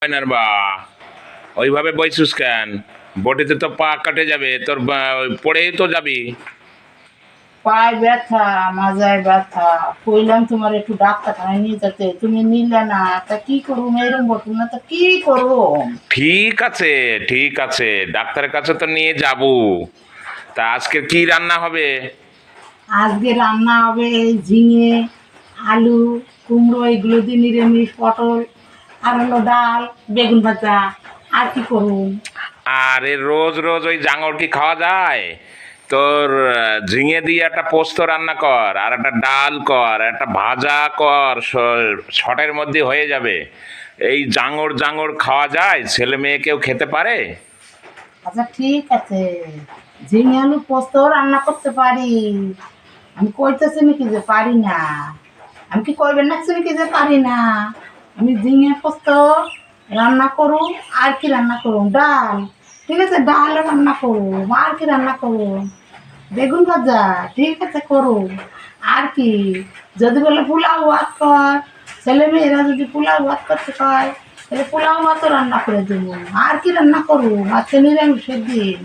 না বা ওইভাবে বইছিস কেন? বটিতে তো পা কাটে যাবে তোর, পড়েই তো যাবি। পায়ে ব্যথা, মাজায় ব্যথা, কইলাম তোমার একটু ডাক্তারখানায় নিয়ে যেতে, তুমি নিলে না। তা কি করবো, এরম বটু না তো কি করবো? ঠিক আছে, ঠিক আছে, ডাক্তারের কাছে তো নিয়ে যাবো। তা আজকে কি রান্না হবে? আজকে রান্না হবে ঝিঙে, আলু, কুমড়ো, এগুলো দিয়ে নিরামিষ, পটল, আর হলো ডাল, বেগুন ভাজা। আর কি করবো? আরে রোজ রোজ ওই জাঙর কি খাওয়া যায়? তোর ঝিঙে দিয়ে একটা পোস্ত রান্না কর, আর একটা ডাল কর, একটা ভাজা কর, শটের মধ্যে হয়ে যাবে। এই জাঙর জাঙর খাওয়া যায়? ছেলে মেয়ে কেউ খেতে পারে? আচ্ছা ঠিক আছে, ঝিঙে আলু পোস্ত রান্না করতে পারি। আমি কইতেছি নাকি যে পারি না? আমি কি কইবেন নাকি নাকি যে পারি না? আমি ঝিঙে পোস্ত রান্না করুম। আর কি রান্না করুম? ডাল। ঠিক আছে, ডাল রান্না করুম। আর কি রান্না করুম? বেগুন ভাজা। ঠিক আছে, করুম। আর কি? যদি বলে পোলাও ভাত কর, ছেলে মেয়েরা যদি পোলাও ভাত করতে কয়, তাহলে পোলাও ভাতও রান্না করে দেবো। আর কি রান্না করুম? আজকে নিরামিষের দিন।